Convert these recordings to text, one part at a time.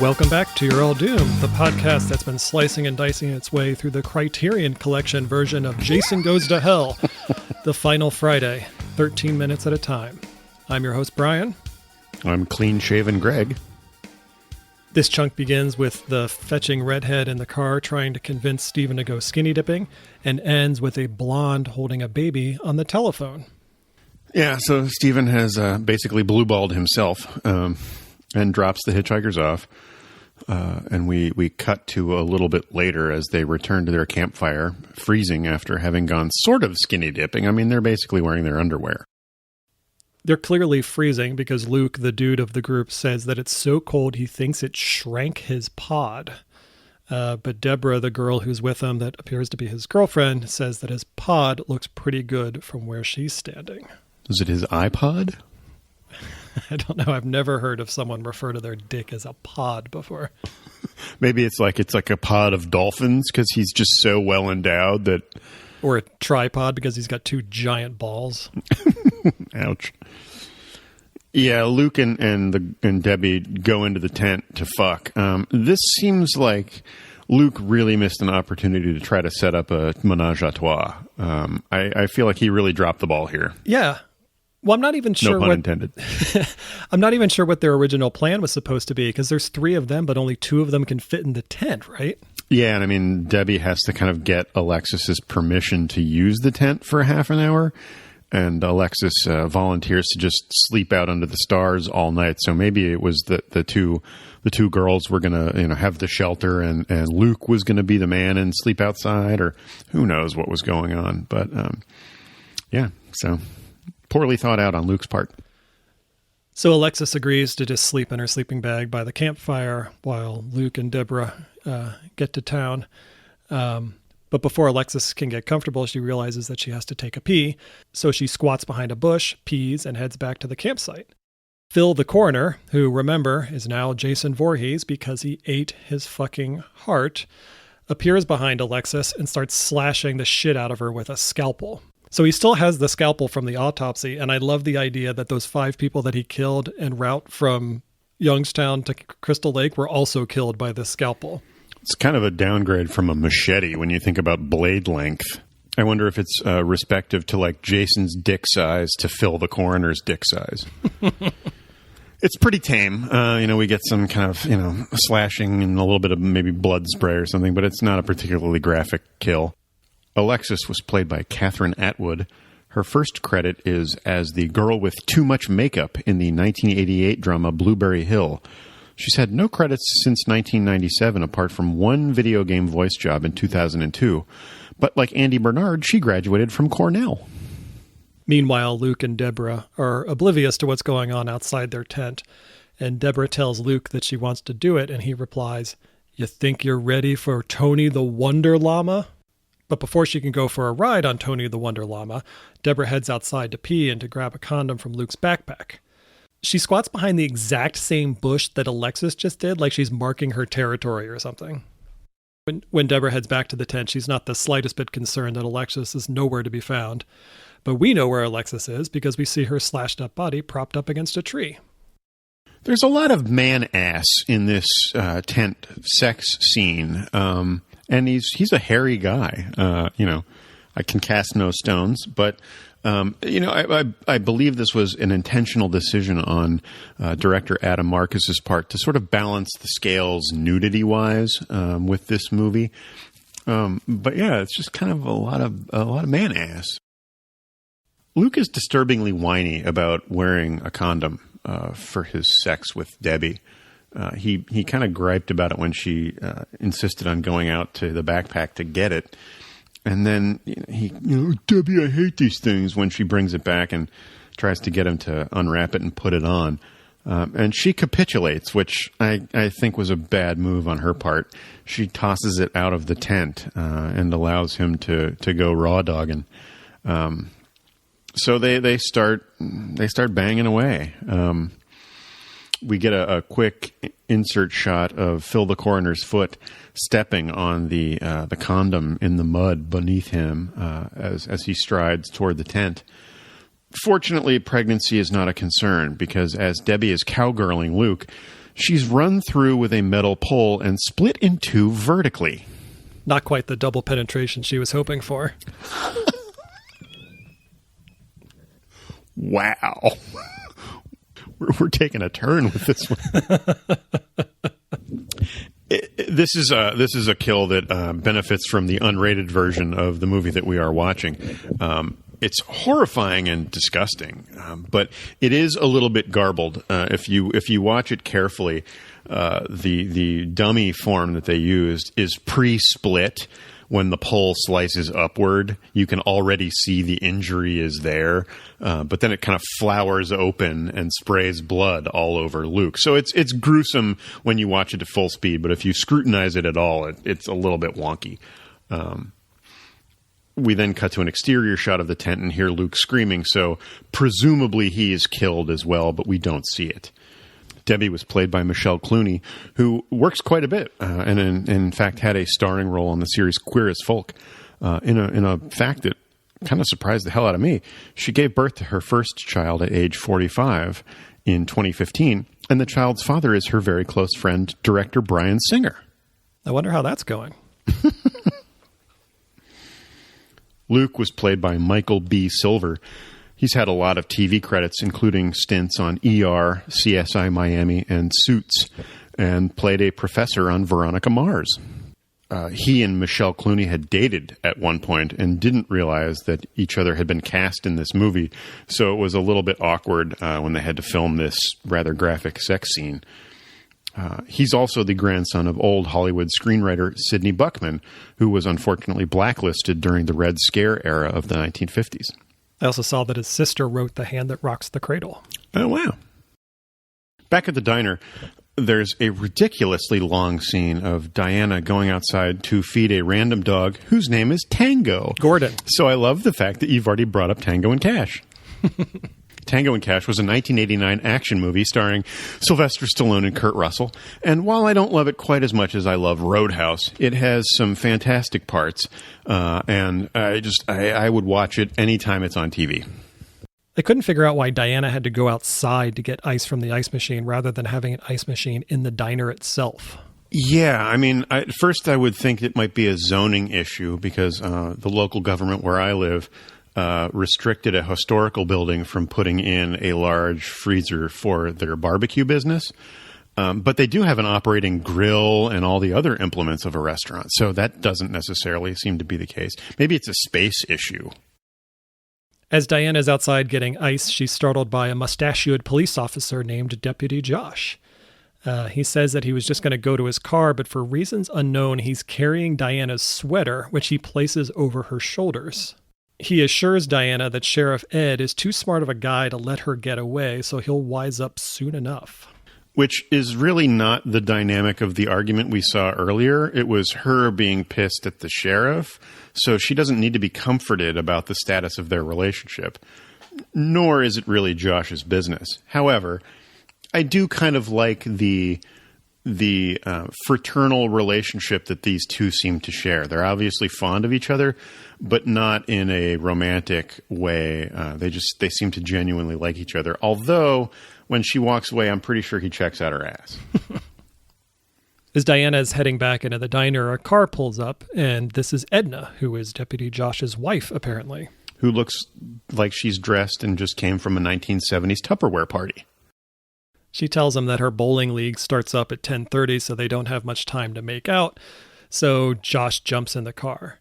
Welcome back to You're All Doomed, the podcast that's been slicing and dicing its way through the Criterion Collection version of Jason Goes to Hell, the final Friday, 13 minutes at a time. I'm your host, Brian. I'm clean-shaven Greg. This chunk begins with the fetching redhead in the car trying to convince Steven to go skinny dipping, and ends with a blonde holding a baby on the telephone. Yeah, so Steven has basically blue-balled himself and drops the hitchhikers off. And we cut to a little bit later as they return to their campfire, freezing after having gone sort of skinny dipping. I mean, they're basically wearing their underwear. They're clearly freezing because Luke, the dude of the group, says that it's so cold he thinks it shrank his pod. But Deborah, the girl who's with him that appears to be his girlfriend, says that his pod looks pretty good from where she's standing. Is it his iPod? I don't know. I've never heard of someone refer to their dick as a pod before. Maybe it's like a pod of dolphins because he's just so well endowed that... Or a tripod because he's got two giant balls. Ouch. Yeah, Luke and Debbie go into the tent to fuck. This seems like Luke really missed an opportunity to try to set up a menage a trois. I feel like he really dropped the ball here. Yeah. Well, I'm not even sure no pun intended. I'm not even sure what their original plan was supposed to be because there's three of them, but only two of them can fit in the tent, right? Yeah, and I mean, Debbie has to kind of get Alexis's permission to use the tent for half an hour, and Alexis volunteers to just sleep out under the stars all night. So maybe it was the two girls were going to have the shelter, and Luke was going to be the man and sleep outside, or who knows what was going on. But yeah, so poorly thought out on Luke's part. So Alexis agrees to just sleep in her sleeping bag by the campfire while Luke and Deborah get to town. But before Alexis can get comfortable, she realizes that she has to take a pee. So she squats behind a bush, pees, and heads back to the campsite. Phil, the coroner, who, remember, is now Jason Voorhees because he ate his fucking heart, appears behind Alexis and starts slashing the shit out of her with a scalpel. So he still has the scalpel from the autopsy, and I love the idea that those 5 people that he killed en route from Youngstown to Crystal Lake were also killed by this scalpel. It's kind of a downgrade from a machete when you think about blade length. I wonder if it's respective to like Jason's dick size to Phil the coroner's dick size. It's pretty tame. We get some kind of, slashing and a little bit of maybe blood spray or something, but it's not a particularly graphic kill. Alexis was played by Catherine Atwood. Her first credit is as the girl with too much makeup in the 1988 drama Blueberry Hill. She's had no credits since 1997, apart from one video game voice job in 2002. But like Andy Bernard, she graduated from Cornell. Meanwhile, Luke and Deborah are oblivious to what's going on outside their tent. And Deborah tells Luke that she wants to do it, and he replies, "You think you're ready for Tony the Wonder Llama?" But before she can go for a ride on Tony the Wonder Llama, Deborah heads outside to pee and to grab a condom from Luke's backpack. She squats behind the exact same bush that Alexis just did, like she's marking her territory or something. When Deborah heads back to the tent, she's not the slightest bit concerned that Alexis is nowhere to be found. But we know where Alexis is because we see her slashed up body propped up against a tree. There's a lot of man ass in this tent sex scene. And he's a hairy guy. I can cast no stones, but I believe this was an intentional decision on director Adam Marcus's part to sort of balance the scales nudity-wise with this movie. But yeah, it's just kind of a lot of man ass. Luke is disturbingly whiny about wearing a condom for his sex with Debbie. He kind of griped about it when she insisted on going out to the backpack to get it. And then Debbie, I hate these things when she brings it back and tries to get him to unwrap it and put it on. And she capitulates, which I think was a bad move on her part. She tosses it out of the tent and allows him to go raw dogging. So they start banging away. We get a quick insert shot of Phil the coroner's foot stepping on the condom in the mud beneath him as he strides toward the tent. Fortunately, pregnancy is not a concern because as Debbie is cowgirling Luke, She's run through with a metal pole and split in two vertically. Not quite the double penetration she was hoping for. Wow. We're taking a turn with this one. This is a kill that benefits from the unrated version of the movie that we are watching. It's horrifying and disgusting, but it is a little bit garbled. If you watch it carefully, the dummy form that they used is pre-split. When the pole slices upward, you can already see the injury is there, but then it kind of flowers open and sprays blood all over Luke. So it's gruesome when you watch it at full speed, but if you scrutinize it at all, it's a little bit wonky. We then cut to an exterior shot of the tent and hear Luke screaming, so presumably he is killed as well, but we don't see it. Debbie was played by Michelle Clooney, who works quite a bit, and in fact had a starring role on the series Queer as Folk. In a fact that kind of surprised the hell out of me, she gave birth to her first child at age 45 in 2015, and the child's father is her very close friend, director Bryan Singer. I wonder how that's going. Luke was played by Michael B. Silver. He's had a lot of TV credits, including stints on ER, CSI Miami, and Suits, and played a professor on Veronica Mars. He and Michelle Clooney had dated at one point and didn't realize that each other had been cast in this movie, so it was a little bit awkward when they had to film this rather graphic sex scene. He's also the grandson of old Hollywood screenwriter Sidney Buckman, who was unfortunately blacklisted during the Red Scare era of the 1950s. I also saw that his sister wrote The Hand That Rocks the Cradle. Oh, wow. Back at the diner, there's a ridiculously long scene of Diana going outside to feed a random dog whose name is Tango. Gordon. So I love the fact that you've already brought up Tango and Cash. Tango and Cash was a 1989 action movie starring Sylvester Stallone and Kurt Russell. And while I don't love it quite as much as I love Roadhouse, it has some fantastic parts. And I would watch it anytime it's on TV. I couldn't figure out why Diana had to go outside to get ice from the ice machine rather than having an ice machine in the diner itself. Yeah, I mean, at first I would think it might be a zoning issue because the local government where I live restricted a historical building from putting in a large freezer for their barbecue business. But they do have an operating grill and all the other implements of a restaurant. So that doesn't necessarily seem to be the case. Maybe it's a space issue. As Diana is outside getting ice, she's startled by a mustachioed police officer named Deputy Josh. He says that he was just going to go to his car, but for reasons unknown, he's carrying Diana's sweater, which he places over her shoulders. He assures Diana that Sheriff Ed is too smart of a guy to let her get away, so he'll wise up soon enough. Which is really not the dynamic of the argument we saw earlier. It was her being pissed at the sheriff, so she doesn't need to be comforted about the status of their relationship. Nor is it really Josh's business. However, I do kind of like the fraternal relationship that these two seem to share. They're obviously fond of each other, but not in a romantic way. They seem to genuinely like each other. Although, when she walks away, I'm pretty sure he checks out her ass. As Diana is heading back into the diner, a car pulls up, and this is Edna, who is Deputy Josh's wife, apparently. Who looks like she's dressed and just came from a 1970s Tupperware party. She tells him that her bowling league starts up at 10:30, so they don't have much time to make out, so Josh jumps in the car.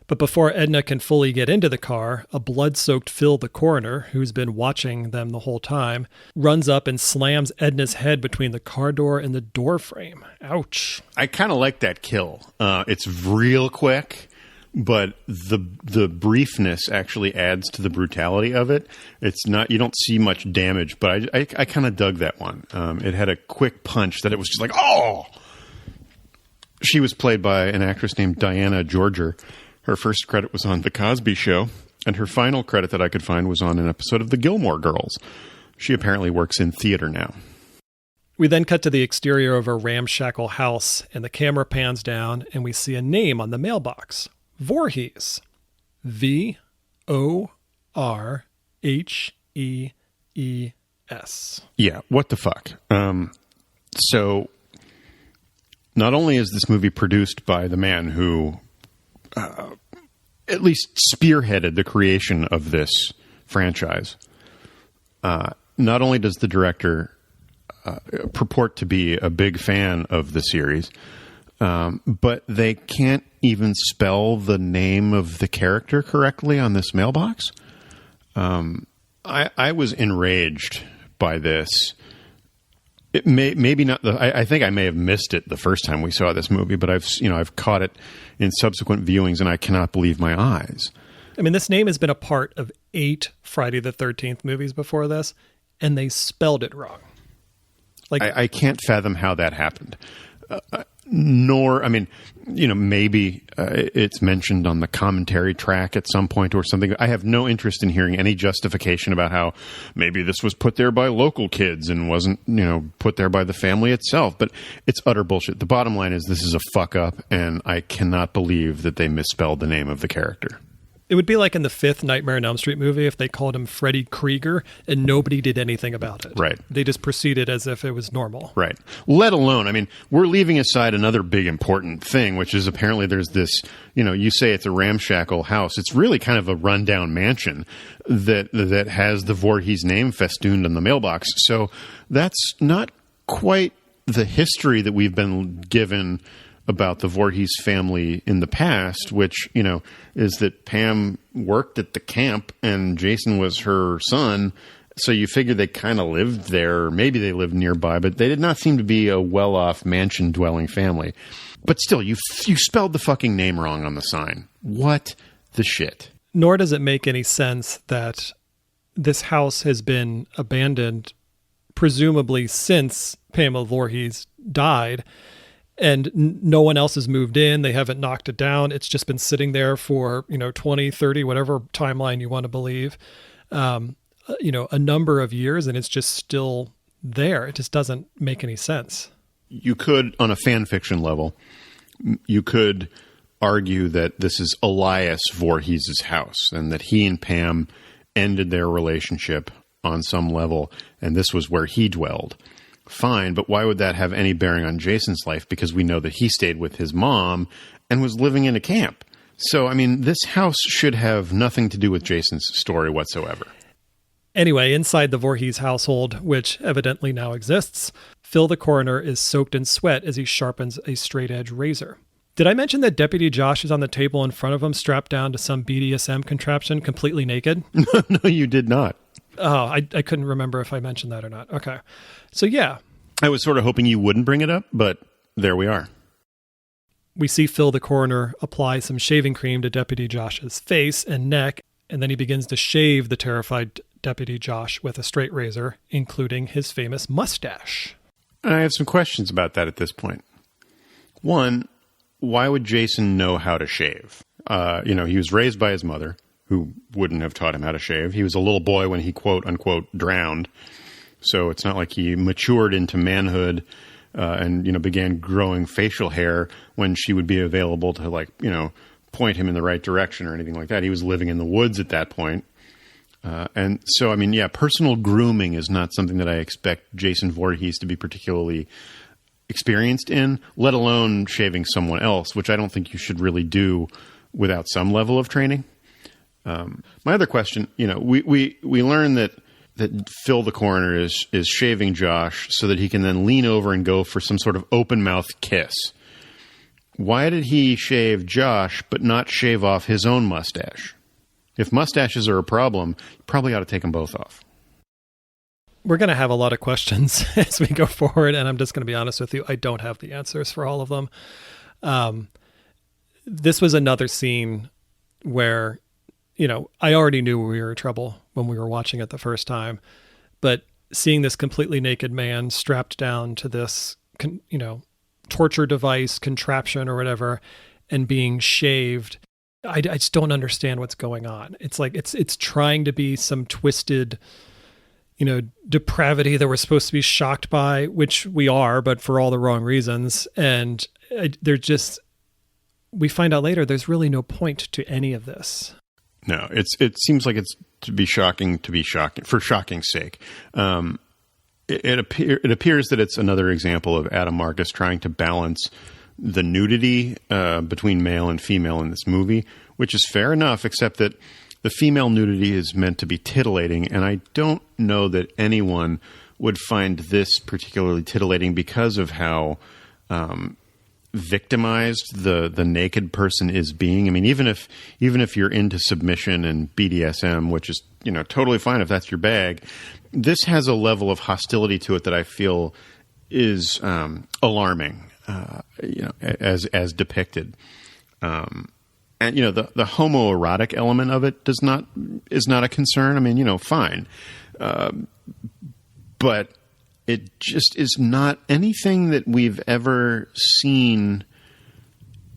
But before Edna can fully get into the car, a blood-soaked Phil the coroner, who's been watching them the whole time, runs up and slams Edna's head between the car door and the door frame. Ouch. I kind of like that kill. It's real quick, but the briefness actually adds to the brutality of it. It's not, you don't see much damage, but I kind of dug that one. It had a quick punch that it was just like, oh! She was played by an actress named Diana Georger. Her first credit was on The Cosby Show, and her final credit that I could find was on an episode of The Gilmore Girls. She apparently works in theater now. We then cut to the exterior of a ramshackle house, and the camera pans down, and we see a name on the mailbox. Voorhees. Vorhees. Yeah, what the fuck? So not only is this movie produced by the man who at least spearheaded the creation of this franchise, not only does the director purport to be a big fan of the series, but they can't even spell the name of the character correctly on this mailbox. I was enraged by this. It maybe not. I think I may have missed it the first time we saw this movie, but I've caught it in subsequent viewings, and I cannot believe my eyes. I mean, this name has been a part of 8 Friday the 13th movies before this, and they spelled it wrong. Like, I can't fathom how that happened. Nor, I mean, maybe it's mentioned on the commentary track at some point or something. I have no interest in hearing any justification about how maybe this was put there by local kids and wasn't, put there by the family itself. But it's utter bullshit. The bottom line is this is a fuck up, and I cannot believe that they misspelled the name of the character. It would be like in the 5th Nightmare on Elm Street movie if they called him Freddy Krueger and nobody did anything about it. Right. They just proceeded as if it was normal. Right. Let alone, I mean, we're leaving aside another big important thing, which is apparently there's this, you say it's a ramshackle house. It's really kind of a rundown mansion that has the Voorhees name festooned on the mailbox. So that's not quite the history that we've been given about the Voorhees family in the past, which, is that Pam worked at the camp and Jason was her son. So you figure they kind of lived there. Maybe they lived nearby, but they did not seem to be a well-off mansion-dwelling family. But still, you spelled the fucking name wrong on the sign. What the shit? Nor does it make any sense that this house has been abandoned, presumably since Pamela Voorhees died, and no one else has moved in. They haven't knocked it down. It's just been sitting there for, 20, 30, whatever timeline you want to believe, a number of years, and it's just still there. It just doesn't make any sense. You could, on a fan fiction level, you could argue that this is Elias Voorhees' house and that he and Pam ended their relationship on some level, and this was where he dwelled. Fine, but why would that have any bearing on Jason's life? Because we know that he stayed with his mom and was living in a camp. So, I mean, this house should have nothing to do with Jason's story whatsoever. Anyway, inside the Voorhees household, which evidently now exists, Phil the coroner is soaked in sweat as he sharpens a straight-edge razor. Did I mention that Deputy Josh is on the table in front of him, strapped down to some BDSM contraption, completely naked? No, you did not. Oh, I couldn't remember if I mentioned that or not. Okay. So, yeah. I was sort of hoping you wouldn't bring it up, but there we are. We see Phil the coroner apply some shaving cream to Deputy Josh's face and neck, and then he begins to shave the terrified Deputy Josh with a straight razor, including his famous mustache. I have some questions about that at this point. One, why would Jason know how to shave? He was raised by his mother, who wouldn't have taught him how to shave. He was a little boy when he, quote unquote, drowned. So it's not like he matured into manhood and began growing facial hair when she would be available to point him in the right direction or anything like that. He was living in the woods at that point. And so, personal grooming is not something that I expect Jason Voorhees to be particularly experienced in, let alone shaving someone else, which I don't think you should really do without some level of training. My other question, we learn that Phil the coroner is shaving Josh so that he can then lean over and go for some sort of open mouth kiss. Why did he shave Josh but not shave off his own mustache? If mustaches are a problem, you probably ought to take them both off. We're going to have a lot of questions as we go forward, and I'm just going to be honest with you. I don't have the answers for all of them. This was another scene where I already knew we were in trouble when we were watching it the first time, but seeing this completely naked man strapped down to this, torture device, contraption or whatever, and being shaved, I just don't understand what's going on. It's like, it's trying to be some twisted, depravity that we're supposed to be shocked by, which we are, but for all the wrong reasons. And we find out later, there's really no point to any of this. No, it seems like it's to be shocking for shocking's sake. it appears that it's another example of Adam Marcus trying to balance the nudity between male and female in this movie, which is fair enough, except that the female nudity is meant to be titillating, and I don't know that anyone would find this particularly titillating because of how victimized the naked person is being. I mean, even if you're into submission and BDSM, which is totally fine if that's your bag, this has a level of hostility to it that I feel is alarming. As depicted, and the homoerotic element of it is not a concern. I mean, fine, but it just is not anything that we've ever seen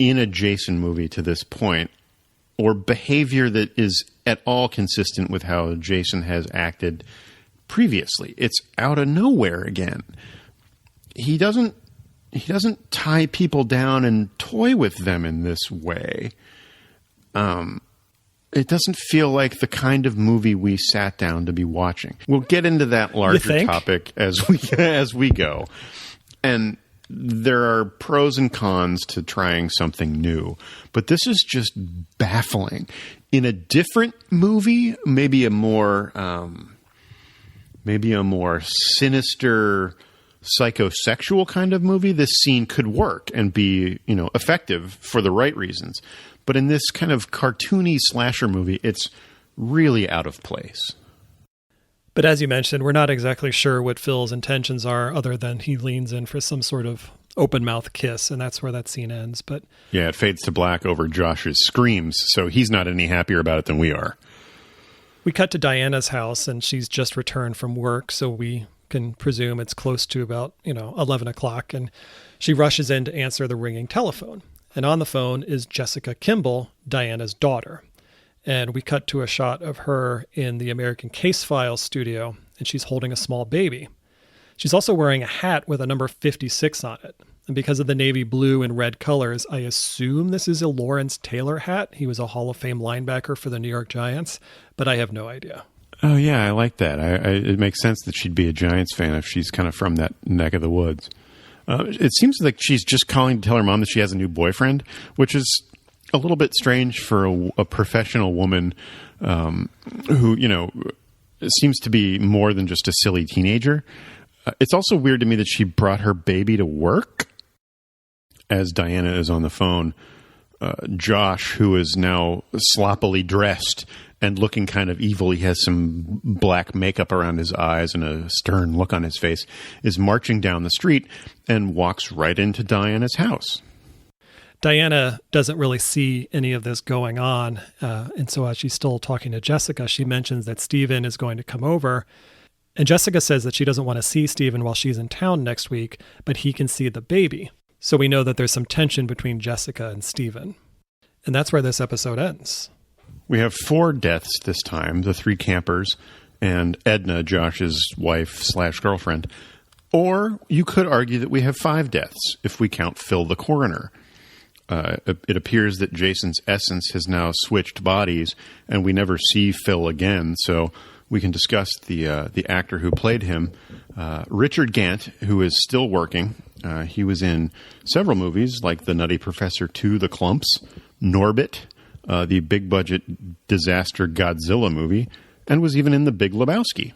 in a Jason movie to this point, or behavior that is at all consistent with how Jason has acted previously. It's out of nowhere again. He doesn't tie people down and toy with them in this way. It doesn't feel like the kind of movie we sat down to be watching. We'll get into that larger topic as we go. And there are pros and cons to trying something new, but this is just baffling. In a different movie, maybe a more sinister, psychosexual kind of movie, this scene could work and be, effective for the right reasons. But in this kind of cartoony slasher movie, it's really out of place. But as you mentioned, we're not exactly sure what Phil's intentions are, other than he leans in for some sort of open mouth kiss, and that's where that scene ends. But yeah, it fades to black over Josh's screams, so he's not any happier about it than we are. We cut to Diana's house, and she's just returned from work, so we can presume it's close to about 11 o'clock, and she rushes in to answer the ringing telephone. And on the phone is Jessica Kimball, Diana's daughter. And we cut to a shot of her in the American Case Files studio, and she's holding a small baby. She's also wearing a hat with a number 56 on it. And because of the navy blue and red colors, I assume this is a Lawrence Taylor hat. He was a Hall of Fame linebacker for the New York Giants, but I have no idea. Oh, yeah, I like that. It makes sense that she'd be a Giants fan if she's kind of from that neck of the woods. It seems like she's just calling to tell her mom that she has a new boyfriend, which is a little bit strange for a professional woman who, seems to be more than just a silly teenager. It's also weird to me that she brought her baby to work. As Diana is on the phone, Josh, who is now sloppily dressed and looking kind of evil, he has some black makeup around his eyes and a stern look on his face, is marching down the street and walks right into Diana's house. Diana doesn't really see any of this going on, and so as she's still talking to Jessica, she mentions that Stephen is going to come over, and Jessica says that she doesn't want to see Stephen while she's in town next week, but he can see the baby. So we know that there's some tension between Jessica and Stephen. And that's where this episode ends. We have 4 deaths this time, the 3 campers and Edna, Josh's wife/girlfriend. Or you could argue that we have 5 deaths if we count Phil the coroner. It appears that Jason's essence has now switched bodies and we never see Phil again, so we can discuss the actor who played him. Richard Gant, who is still working. He was in several movies like The Nutty Professor 2, The Clumps, Norbit, the big-budget disaster Godzilla movie, and was even in The Big Lebowski.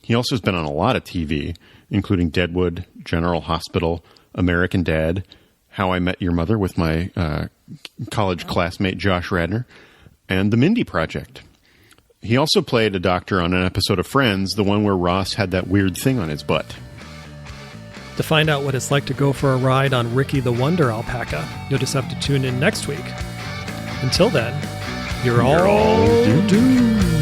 He also has been on a lot of TV, including Deadwood, General Hospital, American Dad, How I Met Your Mother with my college classmate Josh Radnor, and The Mindy Project. He also played a doctor on an episode of Friends, the one where Ross had that weird thing on his butt. To find out what it's like to go for a ride on Ricky the Wonder Alpaca, you'll just have to tune in next week. Until then, you're all doomed.